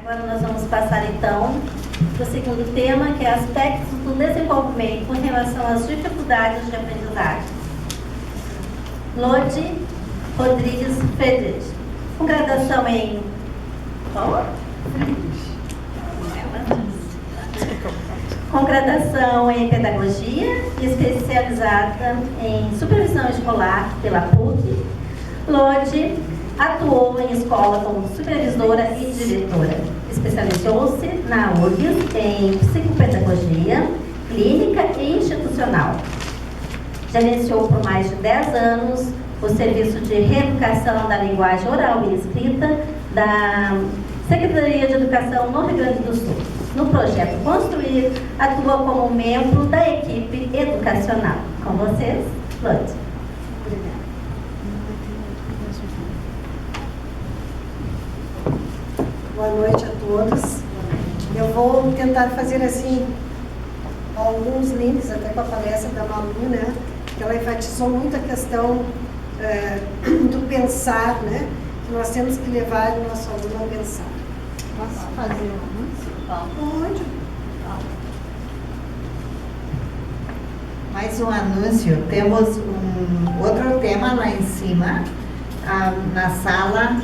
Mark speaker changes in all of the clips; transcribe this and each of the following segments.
Speaker 1: Agora nós vamos passar então para o segundo tema, que é aspectos do desenvolvimento com relação às dificuldades de aprendizagem. Lodi Rodrigues Friedrich, com graduação em... Com graduação em Pedagogia e especializada em Supervisão Escolar pela PUC, Lodi atuou em escola como supervisora e diretora. Especializou-se na URGS em Psicopedagogia, Clínica e Institucional. Gerenciou por mais de 10 anos o Serviço de Reeducação da Linguagem Oral e Escrita da Secretaria de Educação no Rio Grande do Sul. No projeto Construir, atua como membro da equipe educacional. Com vocês, Lodi. Obrigada.
Speaker 2: Boa noite a todos. Eu vou tentar fazer assim alguns links até com a palestra da Malu, né? Que ela enfatizou muito a questão do pensar, né? Que nós temos que levar o nosso aluno a pensar. Posso fazer um anúncio? Pode.
Speaker 3: Mais um anúncio. Temos um outro tema lá em cima, na sala,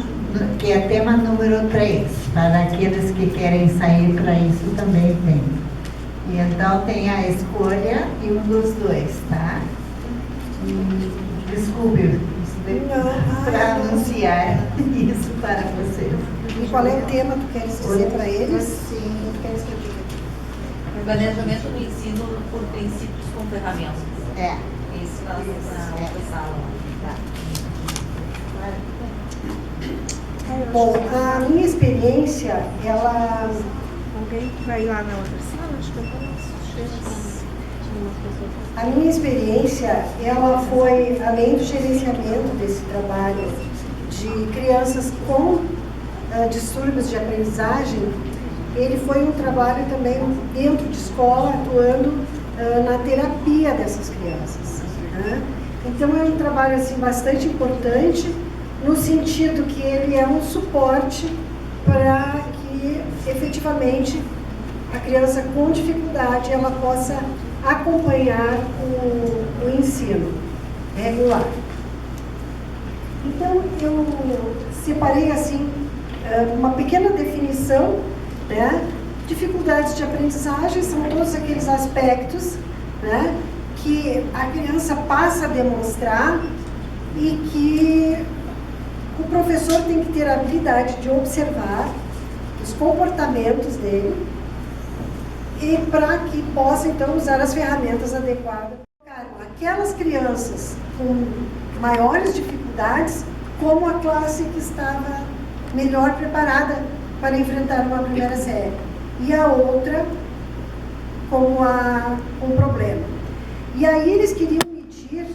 Speaker 3: que é tema número 3. Para aqueles que querem sair para isso também tem. E então tem a escolha e um dos dois, tá? Desculpe, para anunciar isso para vocês.
Speaker 2: E qual é o tema que tu queres dizer para eles?
Speaker 3: Sim.
Speaker 2: Tu queres que eu diga?
Speaker 4: Planejamento do ensino por princípios com ferramentas.
Speaker 3: É.
Speaker 4: Isso na outra sala.
Speaker 2: Bom, a minha experiência, ela...
Speaker 5: Alguém vai lá na outra sala? Acho que eu posso.
Speaker 2: A minha experiência, ela foi, além do gerenciamento desse trabalho de crianças com distúrbios de aprendizagem, ele foi um trabalho também dentro de escola, atuando na terapia dessas crianças, né? Então é um trabalho assim, bastante importante, no sentido que ele é um suporte para que efetivamente a criança com dificuldade ela possa acompanhar o ensino regular. Então eu separei assim uma pequena definição, né? Dificuldades de aprendizagem são todos aqueles aspectos, né, que a criança passa a demonstrar e que o professor tem que ter a habilidade de observar os comportamentos dele e para que possa então usar as ferramentas adequadas. Aquelas crianças com maiores dificuldades, como a classe que estava melhor preparada para enfrentar uma primeira série, e a outra com um problema. E aí eles queriam medir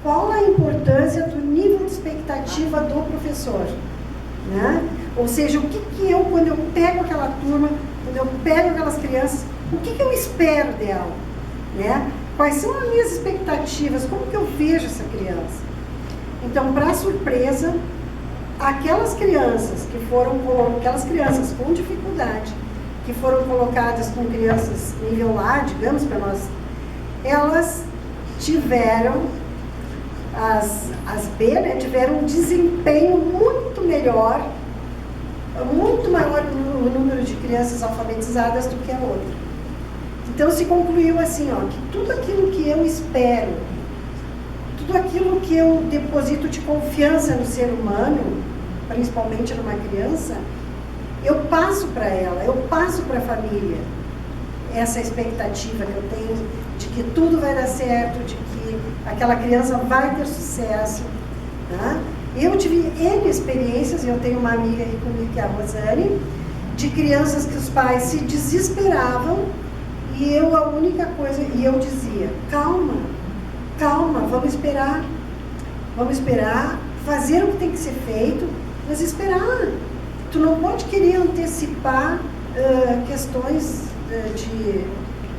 Speaker 2: qual a importância do nível de expectativa do professor, né? Ou seja, o que eu, quando eu pego aquela turma, quando eu pego aquelas crianças, o que eu espero dela, né? Quais são as minhas expectativas, como que eu vejo essa criança? Então, para surpresa, aquelas crianças com dificuldade, que foram colocadas com crianças nível A, digamos para nós, elas tiveram, as B, né, tiveram um desempenho muito melhor, muito maior no número de crianças alfabetizadas do que a outra. Então se concluiu assim, ó, que tudo aquilo que eu espero, tudo aquilo que eu deposito de confiança no ser humano, principalmente numa criança, eu passo para ela, eu passo para a família essa expectativa que eu tenho de que tudo vai dar certo, de que aquela criança vai ter sucesso, tá? Eu tive N experiências, eu tenho uma amiga aí comigo que é a Rosane, de crianças que os pais se desesperavam e eu eu dizia, calma, vamos esperar, fazer o que tem que ser feito, mas esperar. Tu não pode querer antecipar questões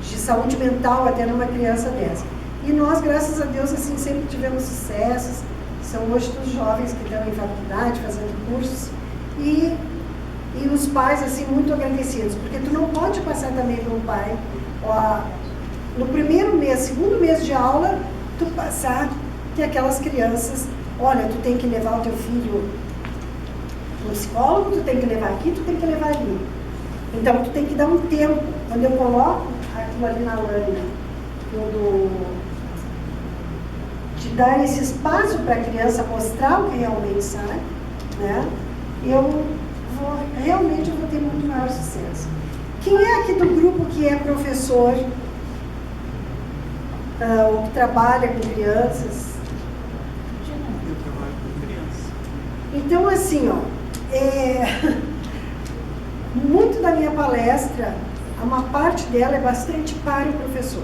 Speaker 2: de saúde mental até numa criança dessa. E nós, graças a Deus, assim, sempre tivemos sucessos. São hoje todos jovens que estão em faculdade, fazendo cursos. E e os pais assim muito agradecidos, porque tu não pode passar também para um pai, ó, no primeiro mês, segundo mês de aula, tu passar que aquelas crianças, olha, tu tem que levar o teu filho no psicólogo, tu tem que levar aqui, tu tem que levar ali. Então tu tem que dar um tempo. Quando eu coloco aquilo ali na lâmina, de dar esse espaço para a criança mostrar o que realmente sabe, né? Realmente eu vou ter muito maior sucesso. Quem é aqui do grupo que é professor, ou que trabalha com crianças?
Speaker 6: Eu trabalho com crianças.
Speaker 2: Então, assim, ó, muito da minha palestra, uma parte dela é bastante para o professor.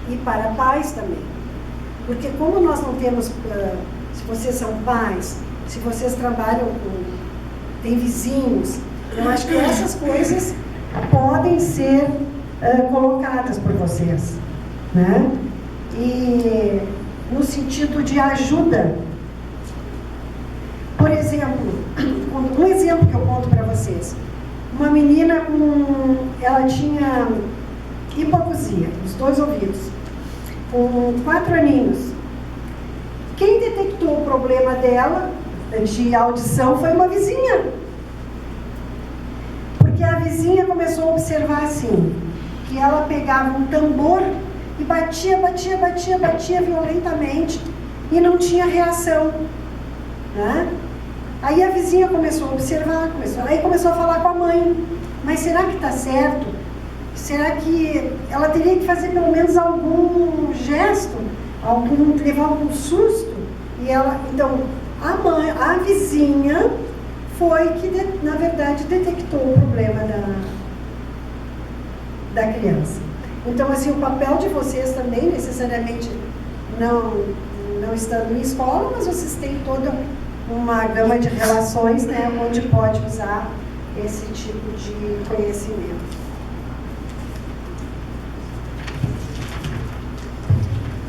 Speaker 2: E para pais também. Porque como nós não temos, se vocês são pais, se vocês trabalham tem vizinhos, eu acho que essas coisas podem ser colocadas por vocês, né? E no sentido de ajuda. Por exemplo, um exemplo que eu conto para vocês. Uma menina ela tinha hipoacusia, nos 2 ouvidos, com 4 aninhos. Quem detectou o problema dela de audição foi uma vizinha. Porque a vizinha começou a observar assim, que ela pegava um tambor e batia violentamente e não tinha reação, né? Aí a vizinha começou a observar, começou a falar com a mãe, mas será que está certo? Será que ela teria que fazer pelo menos algum gesto, levar algum susto? E então, a vizinha foi que, na verdade, detectou o problema da criança. Então, assim, o papel de vocês também, necessariamente, não estando em escola, mas vocês têm toda uma gama de relações, né, onde pode usar esse tipo de conhecimento.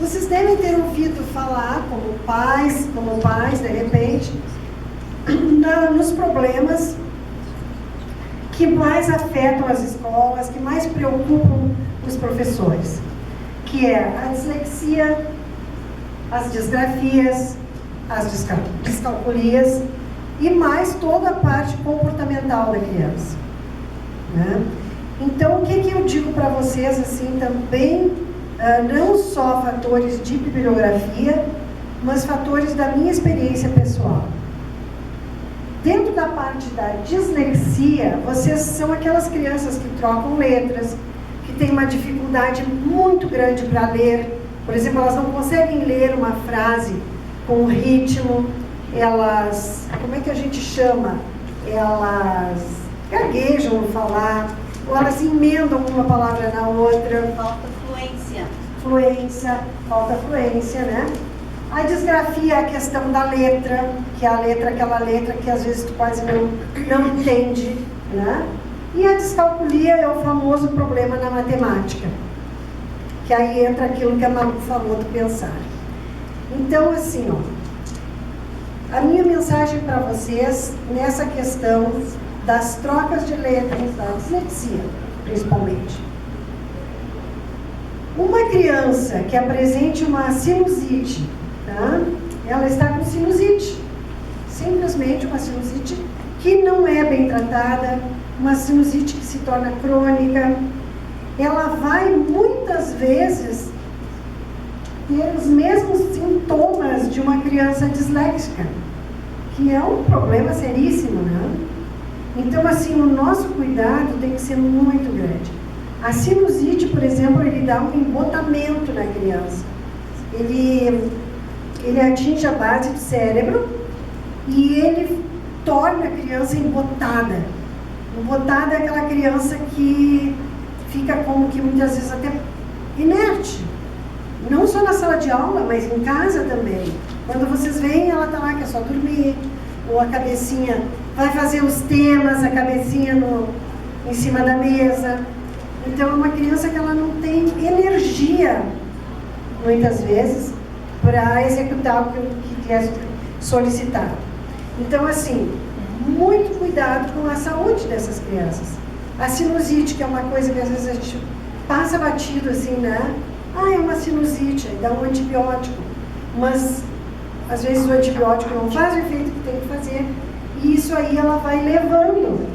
Speaker 2: Vocês devem ter ouvido falar, como pais, de repente, nos problemas que mais afetam as escolas, que mais preocupam os professores, que é a dislexia, as disgrafias, as descalculias e mais toda a parte comportamental da criança, né? Então, o que eu digo para vocês, assim, também, não só fatores de bibliografia, mas fatores da minha experiência pessoal. Dentro da parte da dislexia, vocês são aquelas crianças que trocam letras, que têm uma dificuldade muito grande para ler. Por exemplo, elas não conseguem ler uma frase com ritmo, elas, como é que a gente chama? Elas gaguejam no falar, ou elas emendam uma palavra na outra. Falta fluência, né? A disgrafia é a questão da letra, que é aquela letra que às vezes tu quase não entende, né? E a descalculia é o famoso problema na matemática, que aí entra aquilo que a Malu falou do pensar. Então, assim, ó, a minha mensagem para vocês nessa questão das trocas de letras, da dislexia, principalmente. Uma criança que apresente uma sinusite, tá? Ela está com sinusite, simplesmente uma sinusite que não é bem tratada, uma sinusite que se torna crônica. Ela vai muitas vezes ter os mesmos sintomas de uma criança disléxica, que é um problema seríssimo, né? Então, assim, o nosso cuidado tem que ser muito grande. A sinusite, por exemplo, ele dá um embotamento na criança. Ele atinge a base do cérebro e ele torna a criança embotada. Embotada é aquela criança que fica como que muitas vezes até inerte. Não só na sala de aula, mas em casa também. Quando vocês veem, ela está lá, que é só dormir, ou a cabecinha vai fazer os temas, a cabecinha em cima da mesa. Então, é uma criança que ela não tem energia, muitas vezes, para executar o que é solicitado. Então, assim, muito cuidado com a saúde dessas crianças. A sinusite, que é uma coisa que às vezes a gente passa batido assim, né? Ah, é uma sinusite, aí dá um antibiótico. Mas às vezes o antibiótico não faz o efeito que tem que fazer. E isso aí ela vai levando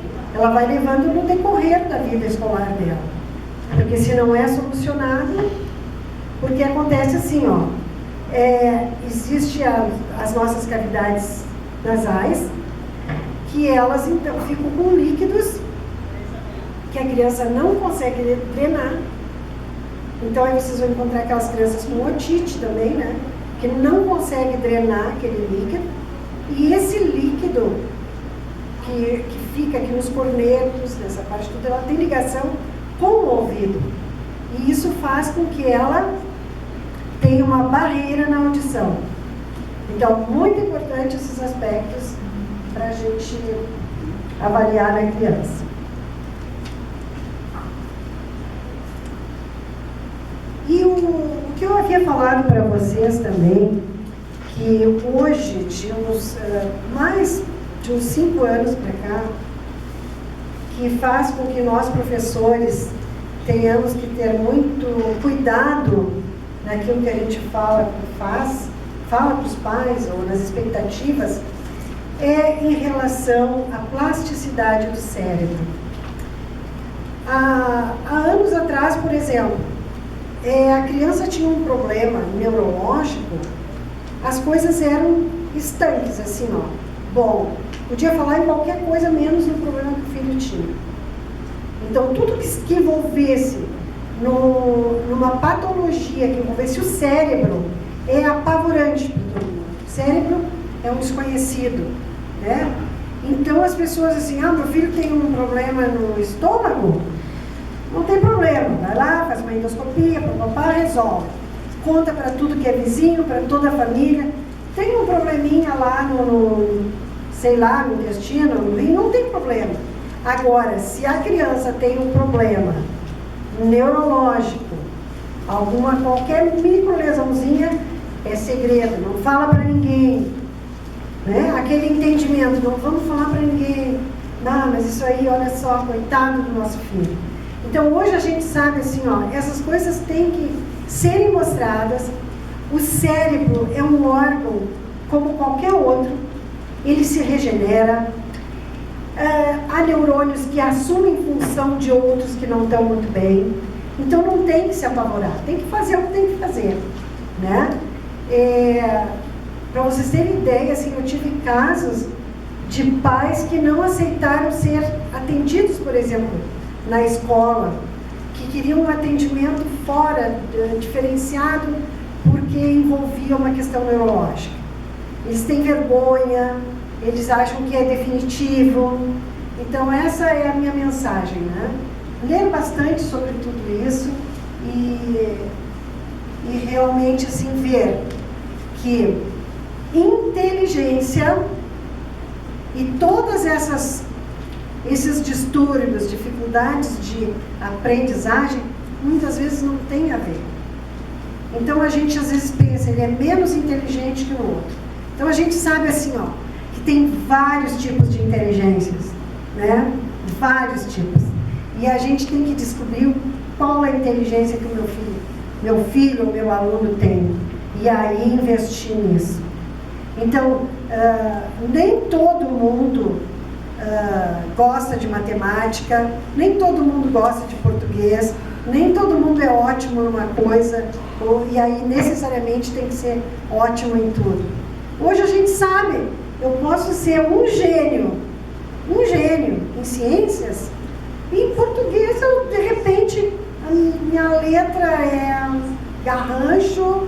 Speaker 2: no decorrer da vida escolar dela. Porque se não é solucionado, porque acontece assim, ó, existe as nossas cavidades nasais, que elas então ficam com líquidos que a criança não consegue drenar. Então aí vocês vão encontrar aquelas crianças com otite também, né? Que não consegue drenar aquele líquido. E esse líquido que fica aqui nos cornetos, nessa parte toda, ela tem ligação com o ouvido. E isso faz com que ela tenha uma barreira na audição. Então, muito importante esses aspectos para a gente avaliar na criança. E o que eu havia falado para vocês também, que hoje, de mais de uns 5 anos para cá, que faz com que nós, professores, tenhamos que ter muito cuidado naquilo que a gente fala para os pais, ou nas expectativas, é em relação à plasticidade do cérebro. Há anos atrás, por exemplo, a criança tinha um problema neurológico, as coisas eram estanques, assim, ó. Bom, podia falar em qualquer coisa menos no problema que o filho tinha. Então, tudo que envolvesse numa patologia, que envolvesse o cérebro, é apavorante para todo mundo. O cérebro é um desconhecido, né? Então, as pessoas assim, meu filho tem um problema no estômago, não tem problema, vai lá, faz uma endoscopia, papapá, resolve. Conta para tudo que é vizinho, para toda a família. Tem um probleminha lá no intestino, no rim, não tem problema. Agora, se a criança tem um problema neurológico, qualquer microlesãozinha, é segredo, não fala para ninguém. Né? Aquele entendimento, não vamos falar para ninguém. Não, mas isso aí, olha só, coitado do nosso filho. Então, hoje a gente sabe assim, ó, essas coisas têm que serem mostradas. O cérebro é um órgão como qualquer outro, ele se regenera. Há neurônios que assumem função de outros que não estão muito bem. Então, não tem que se apavorar, tem que fazer o que tem que fazer, né? Para vocês terem ideia, assim, eu tive casos de pais que não aceitaram ser atendidos, por exemplo, na escola, que queriam um atendimento fora, diferenciado, porque envolvia uma questão neurológica. Eles têm vergonha, eles acham que é definitivo. Então, essa é a minha mensagem, né? Ler bastante sobre tudo isso e realmente, assim, ver que inteligência e todas esses distúrbios, dificuldades de aprendizagem, muitas vezes não tem a ver. Então, a gente às vezes pensa, ele é menos inteligente que o outro. Então, a gente sabe assim, ó, que tem vários tipos de inteligências, né? Vários tipos. E a gente tem que descobrir qual é a inteligência que o meu filho ou meu aluno tem. E aí investir nisso. Então, nem todo mundo gosta de matemática, nem todo mundo gosta de português, nem todo mundo é ótimo numa coisa, e aí necessariamente tem que ser ótimo em tudo. Hoje a gente sabe, eu posso ser um gênio em ciências, e em português eu, de repente, a minha letra é garrancho,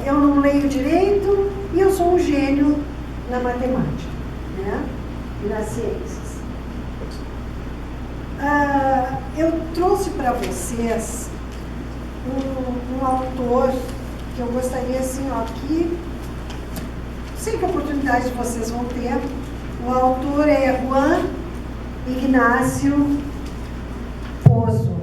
Speaker 2: eu não leio direito, e eu sou um gênio na matemática, né? E nas ciências. Eu trouxe para vocês um autor que eu gostaria, assim, ó, que sei que oportunidade vocês vão ter. O autor é Juan Ignácio Pozo.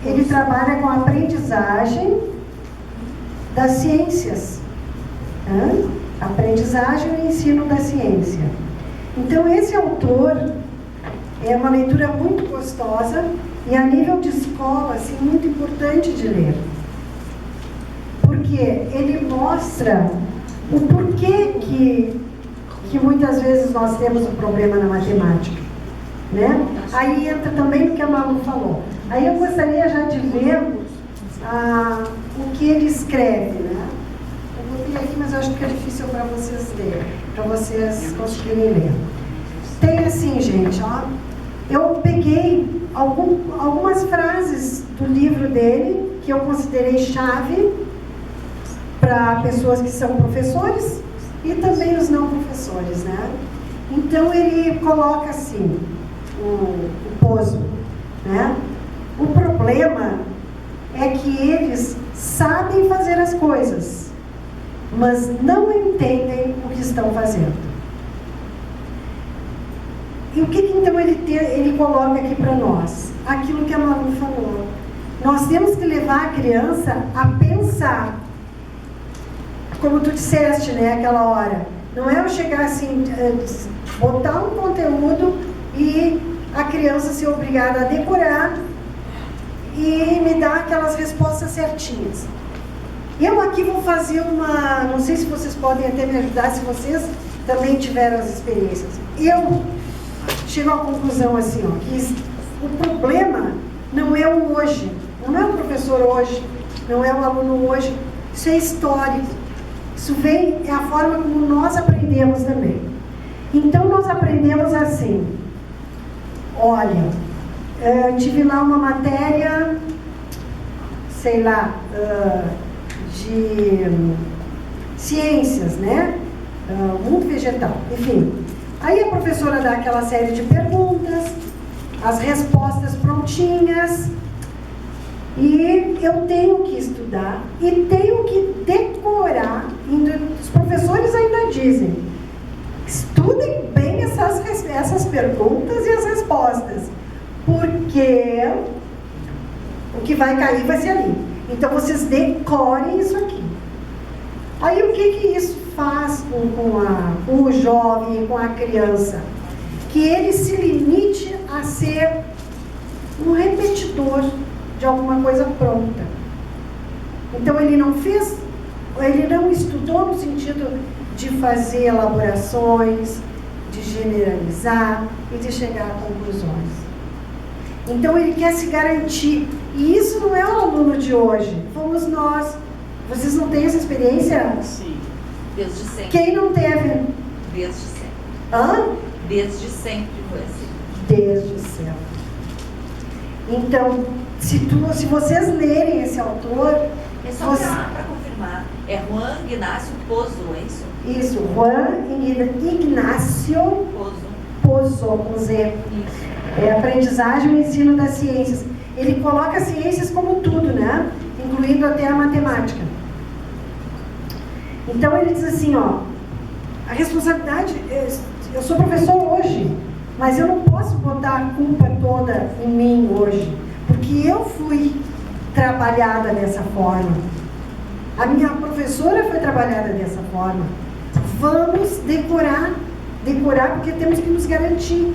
Speaker 2: Ele trabalha com aprendizagem das ciências. Aprendizagem e ensino da ciência. Então, esse autor é uma leitura muito gostosa e, a nível de escola, assim, muito importante de ler. Porque ele mostra o porquê que muitas vezes nós temos um problema na matemática, né? Aí entra também o que a Malu falou. Aí eu gostaria já de ver o que ele escreve, né? Eu botei aqui, mas eu acho que é difícil para vocês lerem, para vocês conseguirem ler. Tem assim, gente, ó, eu peguei algumas frases do livro dele que eu considerei chave para pessoas que são professores e também os não professores, né? Então ele coloca assim, o Pozo, né? O problema é que eles sabem fazer as coisas, mas não entendem o que estão fazendo. E o que então ele coloca aqui para nós? Aquilo que a Malu falou. Nós temos que levar a criança a pensar. Como tu disseste, né, aquela hora. Não é eu chegar assim, botar um conteúdo e a criança ser obrigada a decorar e me dar aquelas respostas certinhas. Eu aqui vou fazer uma... Não sei se vocês podem até me ajudar, se vocês também tiveram as experiências. Eu chego à conclusão assim, ó, que o problema não é o hoje, não é o professor hoje, não é o aluno hoje, isso é histórico. Isso é a forma como nós aprendemos também. Então nós aprendemos assim, olha, tive lá uma matéria, sei lá, de ciências, né? Mundo vegetal, enfim. Aí a professora dá aquela série de perguntas, as respostas prontinhas, e eu tenho que estudar e tenho que decorar. Os professores ainda dizem, estudem bem essas perguntas e as respostas, porque o que vai cair vai ser ali. Então vocês decorem isso aqui. Aí o que isso faz com o jovem, com a criança? Que ele se limite a ser um repetidor de alguma coisa pronta. Então ele não estudou no sentido de fazer elaborações, de generalizar e de chegar a conclusões. Então ele quer se garantir. E isso não é o aluno de hoje, fomos nós. Vocês não têm essa experiência?
Speaker 4: Sim. Desde sempre.
Speaker 2: Quem não teve?
Speaker 4: Desde sempre.
Speaker 2: Hã?
Speaker 4: Desde sempre foi assim.
Speaker 2: Desde sempre. Então, se vocês lerem esse autor...
Speaker 4: É só para confirmar, é Juan Ignácio Pozo, é isso?
Speaker 2: Isso, Juan Ignácio Pozo, com Z.
Speaker 4: Isso.
Speaker 2: Aprendizagem e ensino das ciências. Ele coloca as ciências como tudo, né? Incluindo até a matemática. Então ele diz assim, ó, a responsabilidade, eu sou professor hoje, mas eu não posso botar a culpa toda em mim hoje, porque eu fui trabalhada dessa forma. A minha professora foi trabalhada dessa forma. Vamos decorar porque temos que nos garantir.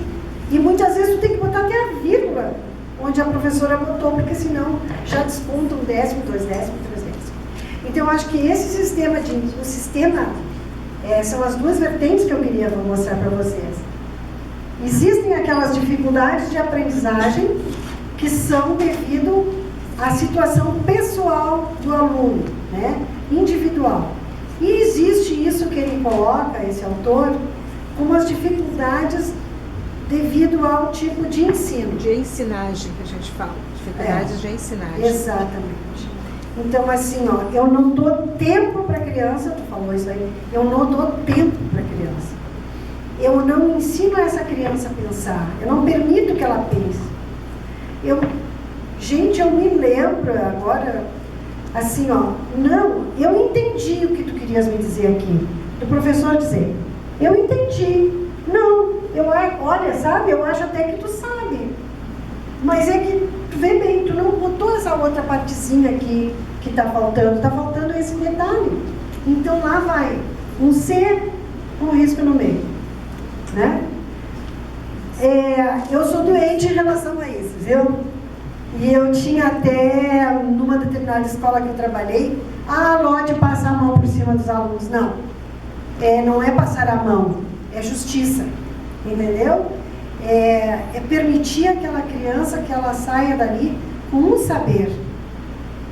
Speaker 2: E muitas vezes tu tem que botar até a vírgula onde a professora botou, porque senão já desconta 1 décimo, 2 décimos, 3 décimos. Então eu acho que esse sistema, são as duas vertentes que eu queria mostrar para vocês. Existem aquelas dificuldades de aprendizagem que são devido à situação pessoal do aluno, né? Individual. E existe isso que ele coloca, esse autor, como as dificuldades devido ao tipo de ensino.
Speaker 5: De ensinagem, que a gente fala. Dificuldades de ensinagem.
Speaker 2: Exatamente. Então, assim, ó, eu não dou tempo para a criança, tu falou isso aí, eu não dou tempo para a criança. Eu não ensino essa criança a pensar, eu não permito que ela pense. Gente, eu me lembro agora, assim, ó, não, eu entendi o que tu querias me dizer aqui, do professor dizer, eu entendi, não, olha, sabe, eu acho até que tu sabe, mas é que tu vê bem, tu não botou essa outra partezinha aqui que está faltando esse detalhe. Então lá vai um C com um risco no meio, né? Eu sou doente em relação a isso, viu? E eu tinha até, numa determinada escola que eu trabalhei, Lorde passar a mão por cima dos alunos. Não, não é passar a mão, é justiça, entendeu? É permitir àquela criança que ela saia dali com um saber.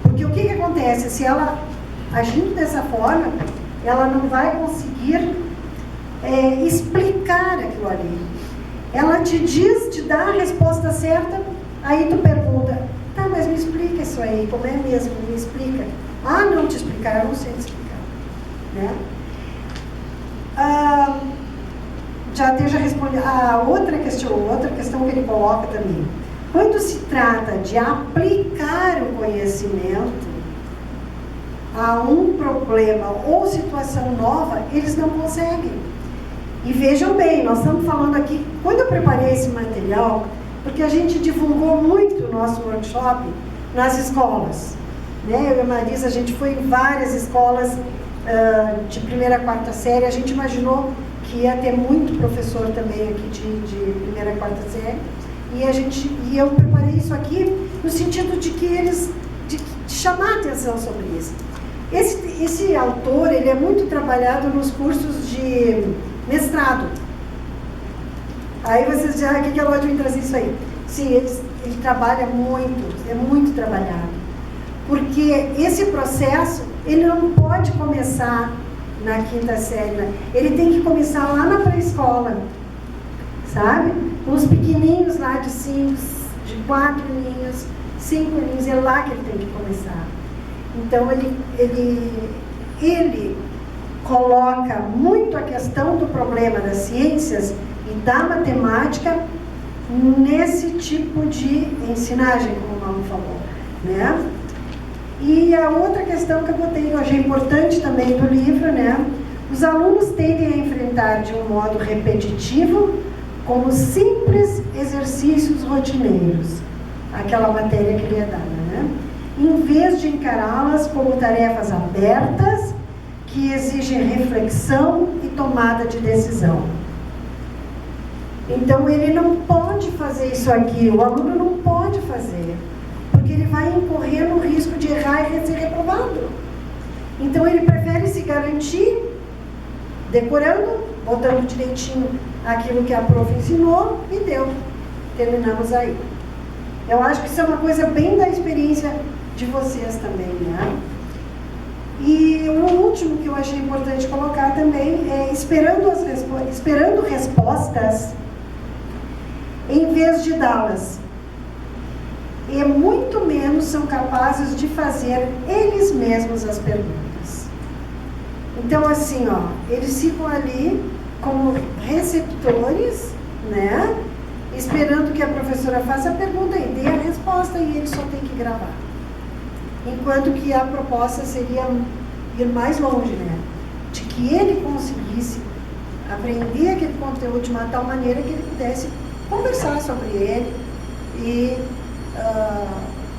Speaker 2: Porque o que acontece? Se ela, agindo dessa forma, ela não vai conseguir explicar aquilo ali. Ela te dá a resposta certa, aí tu pergunta, tá, mas me explica isso aí, como é mesmo, me explica. Não te explicar, eu não sei te explicar, né? Já respondi a outra questão que ele coloca também. Quando se trata de aplicar o conhecimento a um problema ou situação nova, eles não conseguem. E vejam bem, nós estamos falando aqui, quando eu preparei esse material, porque a gente divulgou muito o nosso workshop nas escolas, né? Eu e a Marisa, a gente foi em várias escolas de 1ª a 4ª série, a gente imaginou que ia ter muito professor também aqui de 1ª a 4ª série, e eu preparei isso aqui no sentido de que de chamar a atenção sobre isso. Esse autor, ele é muito trabalhado nos cursos de mestrado. Aí vocês dizem, o que é Lorde vem trazer isso aí? Sim, ele trabalha muito, é muito trabalhado. Porque esse processo, ele não pode começar na 5ª série, né? Ele tem que começar lá na pré-escola, sabe? Os pequenininhos lá de 4 aninhos, 5 aninhos, é lá que ele tem que começar. Então, ele coloca muito a questão do problema das ciências e da matemática nesse tipo de ensinagem, como o Mauro falou, né? E a outra questão que eu botei, eu achei importante também do livro, né? Os alunos tendem a enfrentar de um modo repetitivo como simples exercícios rotineiros, aquela matéria que lhe é dada, né? Em vez de encará-las como tarefas abertas que exigem reflexão e tomada de decisão. Então ele não pode fazer isso aqui, o aluno não pode fazer, porque ele vai incorrer no risco de errar e ser reprovado. Então ele prefere se garantir decorando, botando direitinho aquilo que a prof ensinou e deu. Terminamos aí. Eu acho que isso é uma coisa bem da experiência de vocês também, né? E o último que eu achei importante colocar também é esperando respostas em vez de dá-las. E muito menos são capazes de fazer eles mesmos as perguntas. Então, assim, eles ficam ali como receptores, né? Esperando que a professora faça a pergunta e dê a resposta e ele só tem que gravar. Enquanto que a proposta seria ir mais longe, né? De que ele conseguisse aprender aquele conteúdo de uma tal maneira que ele pudesse conversar sobre ele e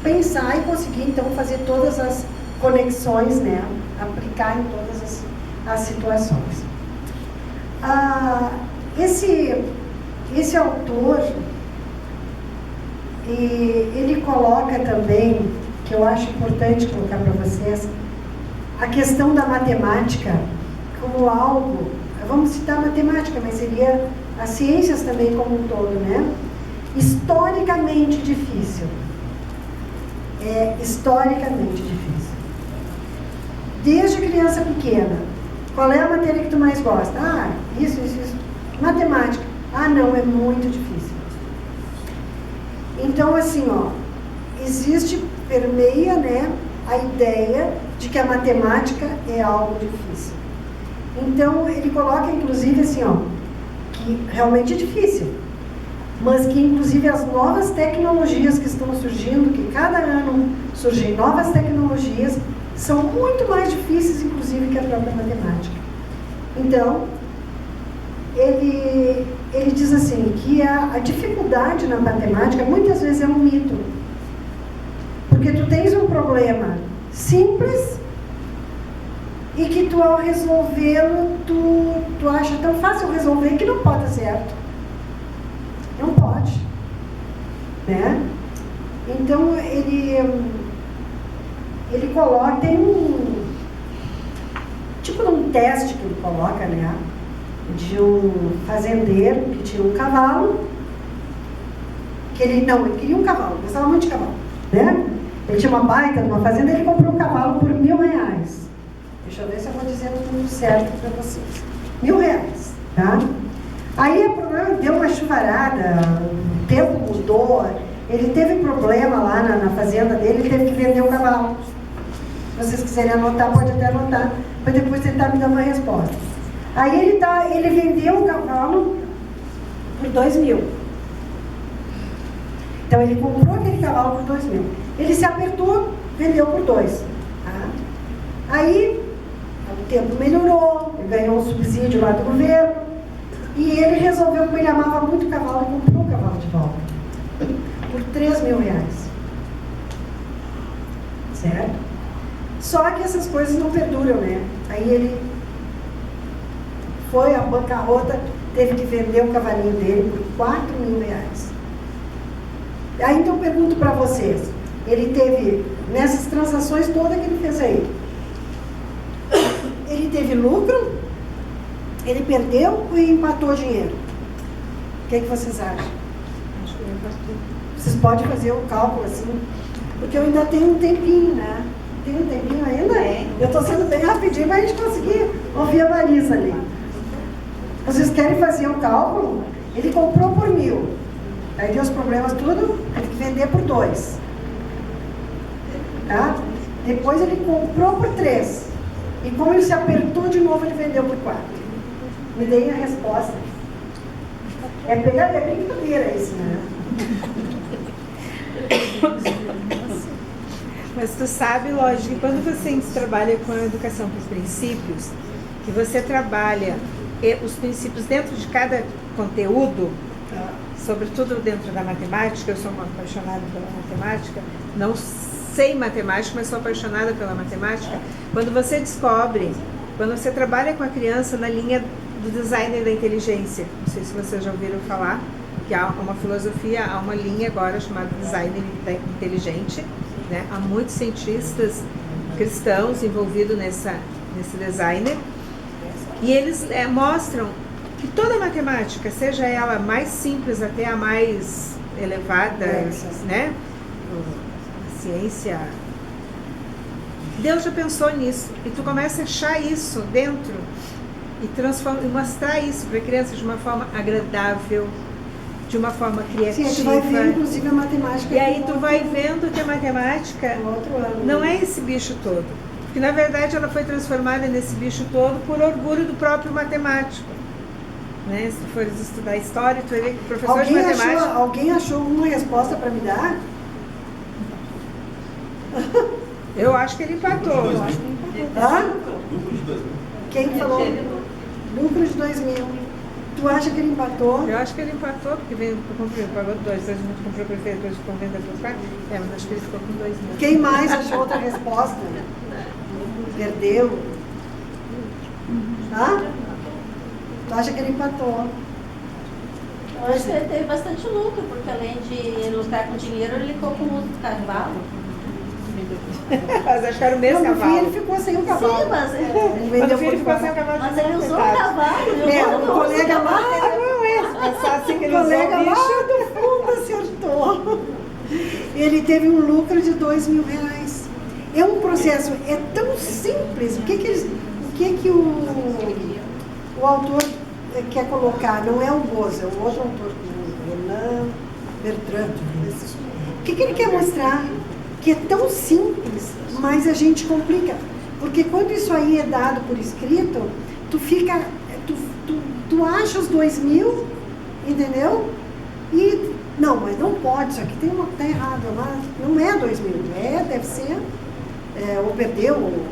Speaker 2: pensar e conseguir, então, fazer todas as conexões, né? Aplicar em todas as situações. Esse autor, ele coloca também, que eu acho importante colocar para vocês, a questão da matemática como algo, vamos citar a matemática, mas seria as ciências também como um todo, né? Historicamente difícil. É historicamente difícil. Desde criança pequena, qual é a matéria que tu mais gosta? Isso. Matemática. Não, é muito difícil. Então, assim, permeia, né, a ideia de que a matemática é algo difícil. Então, ele coloca, inclusive, assim, que realmente é difícil, mas que, inclusive, as novas tecnologias que estão surgindo, que cada ano surgem novas tecnologias, são muito mais difíceis, inclusive, que a própria matemática. Então, ele diz assim, que a dificuldade na matemática muitas vezes é um mito. Porque tu tens um problema simples e que tu, ao resolvê-lo, tu acha tão fácil resolver que não pode dar certo. Não pode. Né? Então, ele coloca, tem tipo um teste que ele coloca, né? De um fazendeiro que tinha um cavalo, ele queria um cavalo, gostava muito de cavalo, né? Ele tinha uma baita numa fazenda, ele comprou um cavalo por R$1.000. Deixa eu ver se eu vou dizendo tudo certo para vocês. R$1.000, tá? Aí o problema deu uma chuvarada, o tempo mudou, ele teve problema lá na fazenda dele, ele teve que vender o cavalo. Se vocês quiserem anotar, pode até anotar, para depois tentar me dar uma resposta. Aí ele vendeu o cavalo por R$2.000. Então ele comprou aquele cavalo por R$2.000. Ele se apertou, vendeu por R$2.000. Tá? Aí o tempo melhorou, ele ganhou um subsídio lá do governo e ele resolveu, como ele amava muito o cavalo, e comprou o cavalo de volta por R$3.000. Certo? Só que essas coisas não perduram, né? Aí ele foi à bancarrota, teve que vender o cavalinho dele por R$4.000. Aí então eu pergunto para vocês, ele teve, nessas transações todas que ele fez aí, ele teve lucro, ele perdeu ou ele empatou dinheiro? O que vocês acham?
Speaker 5: Acho que ele empatou.
Speaker 2: Vocês podem fazer o cálculo assim, porque eu ainda tenho um tempinho, né? Tem um tempinho ainda? Eu estou sendo bem rapidinho para a gente conseguir ouvir a Marisa ali. Vocês querem fazer o cálculo? Ele comprou por R$1.000. Aí deu os problemas tudo, teve que vender por R$2.000. Tá? Depois ele comprou por R$3.000. E como ele se apertou de novo, ele vendeu por R$4.000. Me deem a resposta. É brincadeira isso, né?
Speaker 5: Mas tu sabe, lógico, que quando você trabalha com a educação por princípios, que você trabalha os princípios dentro de cada conteúdo, sobretudo dentro da matemática, eu sou uma apaixonada pela matemática, não sei matemática, mas sou apaixonada pela matemática. Quando você descobre, quando você trabalha com a criança na linha do design da inteligência, não sei se vocês já ouviram falar, que há uma filosofia, há uma linha agora chamada design inteligente, né? Há muitos cientistas cristãos envolvidos nesse designer, e eles mostram que toda a matemática, seja ela mais simples até a mais elevada, né? A ciência, Deus já pensou nisso, e tu começa a achar isso dentro e mostrar isso para a criança de uma forma agradável, de uma forma criativa.
Speaker 2: Sim, a gente vai ver, inclusive, a matemática.
Speaker 5: E aí tu vai vendo que a matemática não é esse bicho todo. Porque, na verdade, ela foi transformada nesse bicho todo por orgulho do próprio matemático. Né? Se tu fores estudar história, tu vai ver que o professor de matemática...
Speaker 2: Alguém achou uma resposta para me dar?
Speaker 5: Eu acho que ele empatou.
Speaker 2: Hã? Quem falou? Lucro de 2.000. Tu acha que ele empatou?
Speaker 5: Eu acho que ele empatou, porque pagou 2, depois comprou o prefeito, depois ficou vendendo por 4. Mas acho que ele ficou com 2.000.
Speaker 2: Quem mais achou outra resposta? Perdeu? Hã? Tu acha que ele empatou?
Speaker 1: Eu acho que ele teve bastante lucro, porque além de lucrar com dinheiro, ele ficou com o uso do cavalo.
Speaker 5: Mas acho que era o mesmo
Speaker 2: No
Speaker 5: cavalo.
Speaker 2: fim, ele ficou sem o cavalo.
Speaker 1: Sim, mas
Speaker 2: Ele vendeu
Speaker 5: Mas o filho
Speaker 2: por
Speaker 5: ficou sem o cavalo.
Speaker 1: Mas ele usou o cavalo.
Speaker 2: O colega lá,
Speaker 5: Não é, pensar assim que ele
Speaker 2: o
Speaker 5: usou
Speaker 2: colega
Speaker 5: o
Speaker 2: lá
Speaker 5: bicho.
Speaker 2: do fundo acertou. Ele teve um lucro de R$2.000. É um processo, é tão simples. O que o autor quer colocar? Não é o Boza, é o outro autor, o Roland Bertrand. O que ele quer mostrar? Que é tão simples, mas a gente complica. Porque quando isso aí é dado por escrito, tu acha os 2.000, entendeu? E, não, mas não pode, isso aqui tá errado, não é 2.000, deve ser, ou perdeu, ou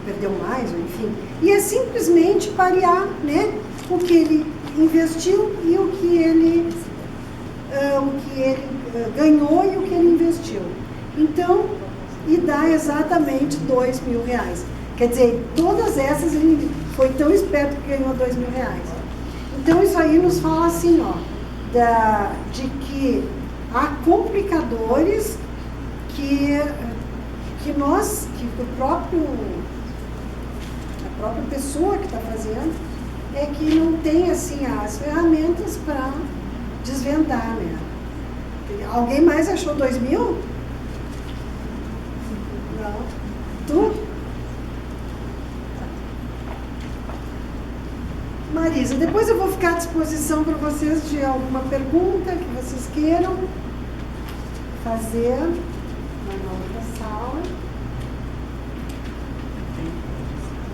Speaker 2: perdeu mais, ou enfim. E é simplesmente parear, né, o que ele investiu e o que ele ganhou e o que ele investiu. Então, e dá exatamente R$2.000. Quer dizer, todas essas ele foi tão esperto que ganhou R$2.000. Então isso aí nos fala assim, ó, de que há complicadores que a própria pessoa que está fazendo é que não tem assim as ferramentas para desvendar, né? Alguém mais achou 2.000? Não. Tu? Marisa, depois eu vou ficar à disposição para vocês de alguma pergunta que vocês queiram fazer na outra sala.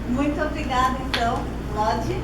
Speaker 7: Muito obrigada, então, Lodi.